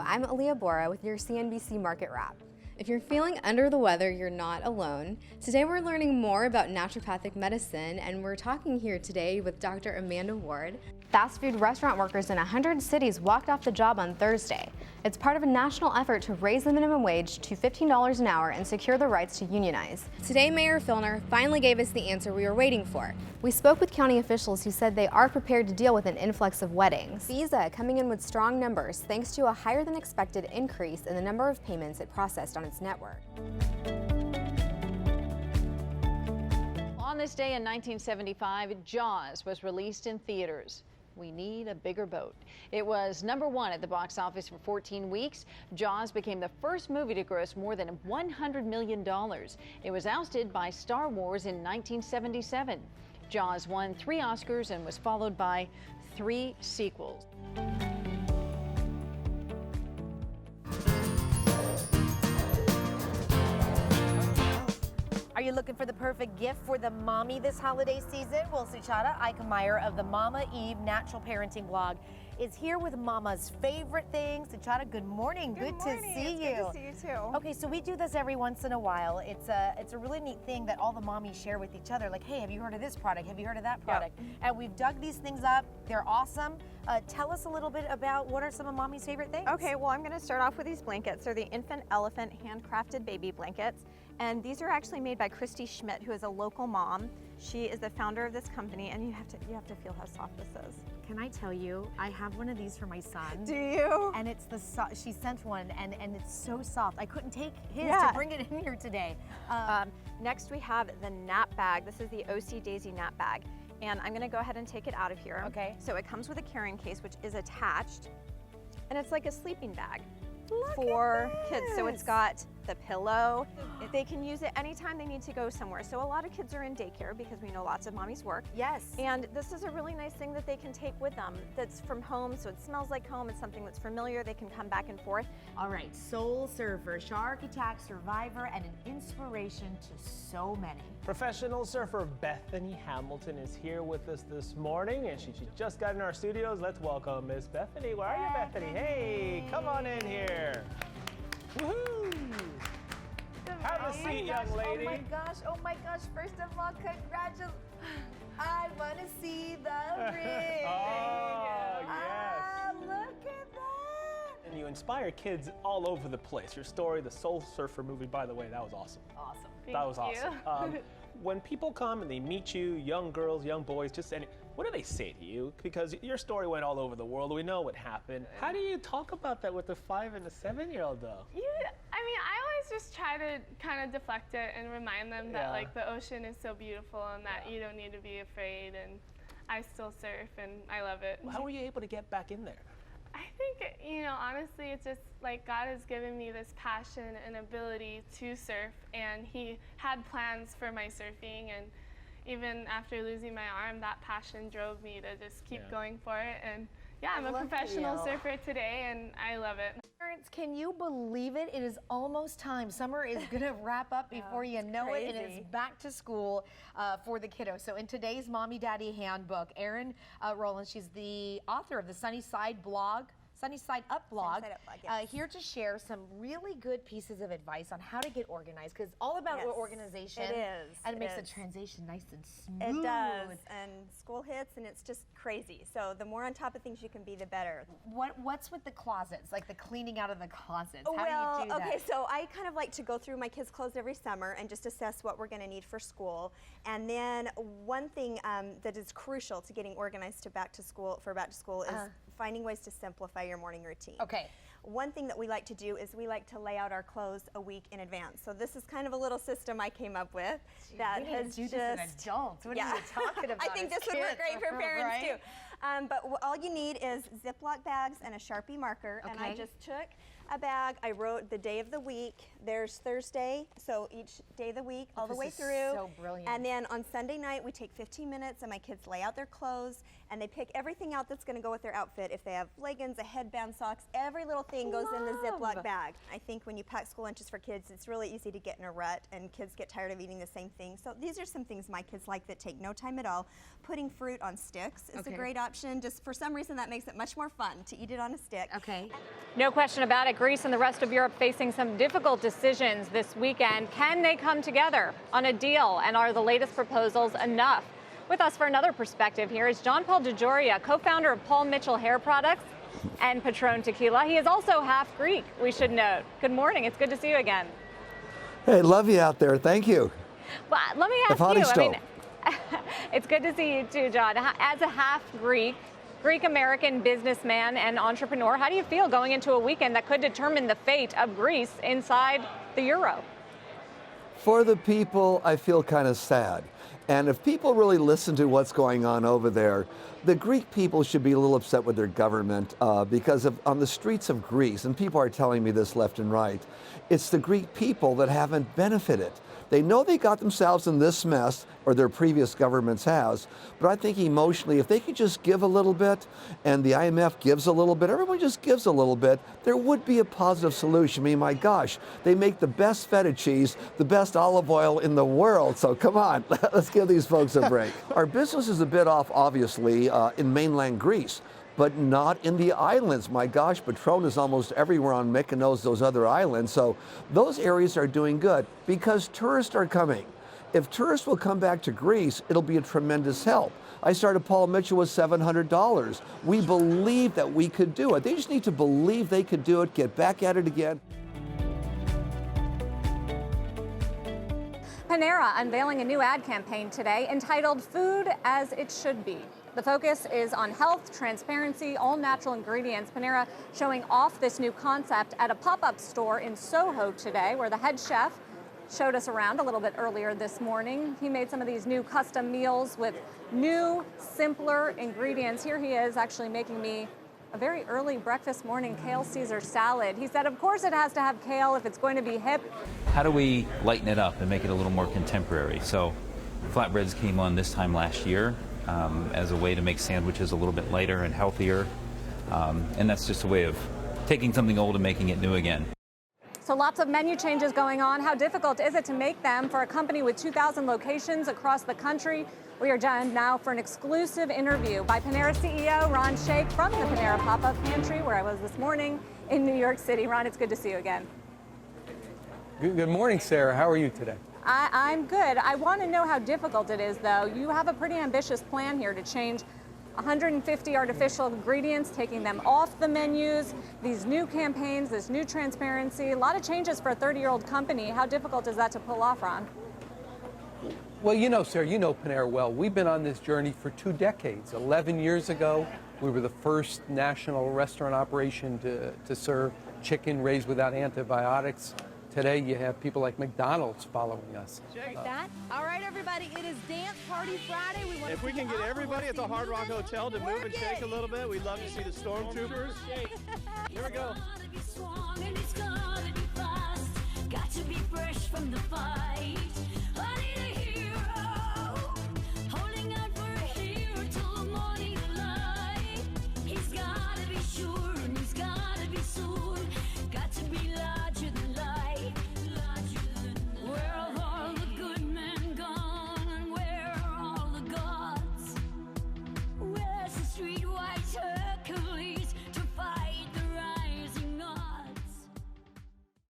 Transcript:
I'm Aliya Bora with your CNBC Market Wrap. If you're feeling under the weather, you're not alone. Today we're learning more about naturopathic medicine, and we're talking here today with Dr. Amanda Ward. Fast food restaurant workers in 100 cities walked off the job on Thursday. It's part of a national effort to raise the minimum wage to $15 an hour and secure the rights to unionize. Today, Mayor Filner finally gave us the answer we were waiting for. We spoke with county officials who said they are prepared to deal with an influx of weddings. Visa coming in with strong numbers thanks to a higher than expected increase in the number of payments it processed on its network. On this day in 1975, Jaws was released in theaters. We need a bigger boat. It was #1 at the box office for 14 weeks. Jaws became the first movie to gross more than $100 million. It was ousted by Star Wars in 1977. Jaws won 3 Oscars and was followed by 3 sequels. Are you looking for the perfect gift for the mommy this holiday season? Well, Suchata Eichenmeyer of the Mama Eve Natural Parenting blog is here with Mama's favorite things. Suchata, good morning. Good to see you. Good to see you too. Okay, so we do this every once in a while. It's a really neat thing that all the mommies share with each other. Like, hey, have you heard of this product? Have you heard of that product? Yep. And we've dug these things up. They're awesome. Tell us a little bit about what are some of Mommy's favorite things? Okay, well, I'm going to start off with these blankets. They're the Infant Elephant handcrafted baby blankets. And these are actually made by Christy Schmidt, who is a local mom. She is the founder of this company, and you have to feel how soft this is. Can I tell you, I have one of these for my son. Do you? And it's she sent one, and it's so soft. I couldn't take his to bring it in here today. Next, we have the nap bag. This is the OC Daisy nap bag. And I'm gonna go ahead and take it out of here. Okay. So it comes with a carrying case, which is attached, and it's like a sleeping bag. Look for at kids. So it's this. got the pillow. They can use it anytime they need to go somewhere. So a lot of kids are in daycare because we know lots of mommies work. Yes. And this is a really nice thing that they can take with them that's from home, so it smells like home. It's something that's familiar. They can come back and forth. All right, soul surfer, shark attack survivor, and an inspiration to so many. Professional surfer Bethany Hamilton is here with us this morning, and she just got in our studios. Let's welcome Miss Bethany. Where are you, Bethany? Hey, come on in here. Woohoo! Have a seat, young lady. Oh my gosh, first of all, congratulations. I want to see the ring. Oh, yes. Ah, look at that. And you inspire kids all over the place. Your story, the Soul Surfer movie, by the way, that was awesome. Awesome. That was awesome. When people come and they meet you, young girls, young boys, what do they say to you? Because your story went all over the world. We know what happened. How do you talk about that with a 5 and a 7-year-old though? I mean, I always just try to kind of deflect it and remind them that like the ocean is so beautiful and that you don't need to be afraid, and I still surf and I love it. How were you able to get back in there? I think, honestly, it's just like God has given me this passion and ability to surf, and He had plans for my surfing, and even after losing my arm, that passion drove me to just keep going for it. And yeah, I'm a professional surfer today, and I love it. Parents, can you believe it? It is almost time. Summer is gonna wrap up before you know it, and it's back to school for the kiddos. So in today's Mommy Daddy Handbook, Erin Rowland, she's the author of the Sunnyside Up blog, yes. here to share some really good pieces of advice on how to get organized, because it's all about organization. It is. And it makes the transition nice and smooth. It does, and school hits and it's just crazy. So the more on top of things you can be, the better. What's with the closets, like the cleaning out of the closets? How Well, do you do that? okay, so I kind of like to go through my kids' clothes every summer and just assess what we're going to need for school. And then one thing that is crucial to getting organized for back to school is finding ways to simplify your morning routine. Okay. One thing that we like to do is we like to lay out our clothes a week in advance. So this is kind of a little system I came up with that we has need to do this as adults. What are you talking about? I think this would work great for parents too. But all you need is Ziploc bags and a Sharpie marker, and I just took a bag. I wrote the day of the week. There's Thursday, so each day of the week, all the way through. So brilliant. And then on Sunday night, we take 15 minutes and my kids lay out their clothes and they pick everything out that's gonna go with their outfit. If they have leggings, a headband, socks, every little thing goes in the Ziploc bag. I think when you pack school lunches for kids, it's really easy to get in a rut and kids get tired of eating the same thing. So these are some things my kids like that take no time at all. Putting fruit on sticks is a great option. Just for some reason, that makes it much more fun to eat it on a stick. Okay. No question about it, Greece and the rest of Europe facing some difficult decisions this weekend. Can they come together on a deal, and are the latest proposals enough? With us for another perspective here is John Paul DeGioia, co-founder of Paul Mitchell Hair Products and Patron Tequila. He is also half Greek, we should note. Good morning, it's good to see you again. Hey, love you out there, thank you. Well, let me ask you, it's good to see you too, John. As a half Greek-American businessman and entrepreneur, how do you feel going into a weekend that could determine the fate of Greece inside the euro? For the people, I feel kind of sad. And if people really listen to what's going on over there, the Greek people should be a little upset with their government because on the streets of Greece, and people are telling me this left and right, it's the Greek people that haven't benefited. They know they got themselves in this mess, or their previous governments has, but I think emotionally, if they could just give a little bit, and the IMF gives a little bit, everyone just gives a little bit, there would be a positive solution. I mean, my gosh, they make the best feta cheese, the best olive oil in the world, so come on, let's give these folks a break. Our business is a bit off, obviously, in mainland Greece, but not in the islands. My gosh, Patron is almost everywhere on Mykonos, those other islands. So those areas are doing good because tourists are coming. If tourists will come back to Greece, it'll be a tremendous help. I started Paul Mitchell with $700. We believe that we could do it. They just need to believe they could do it, get back at it again. Panera unveiling a new ad campaign today entitled Food as It Should Be. The focus is on health, transparency, all natural ingredients. Panera showing off this new concept at a pop-up store in Soho today, where the head chef showed us around a little bit earlier this morning. He made some of these new custom meals with new, simpler ingredients. Here he is actually making me a very early breakfast morning kale Caesar salad. He said, of course it has to have kale if it's going to be hip. How do we lighten it up and make it a little more contemporary? So flatbreads came on this time last year as a way to make sandwiches a little bit lighter and healthier. And that's just a way of taking something old and making it new again. So lots of menu changes going on. How difficult is it to make them for a company with 2,000 locations across the country? We are joined now for an exclusive interview by Panera CEO Ron Shaich from the Panera Pop-Up Pantry, where I was this morning in New York City. Ron, it's good to see you again. Good morning, Sarah. How are you today? I'm good. I want to know how difficult it is, though. You have a pretty ambitious plan here to change 150 artificial ingredients, taking them off the menus, these new campaigns, this new transparency, a lot of changes for a 30-year-old company. How difficult is that to pull off, Ron? Well, you know, Sarah, you know Panera well. We've been on this journey for 2 decades. 11 years ago, we were the first national restaurant operation to serve chicken raised without antibiotics. Today, you have people like McDonald's following us. Like that. All right, everybody, it is Dance Party Friday. If we can get everybody at the Hard Rock Hotel to move and shake a little bit, we'd love to see the Stormtroopers. Here we go. Got to be fresh from the fight.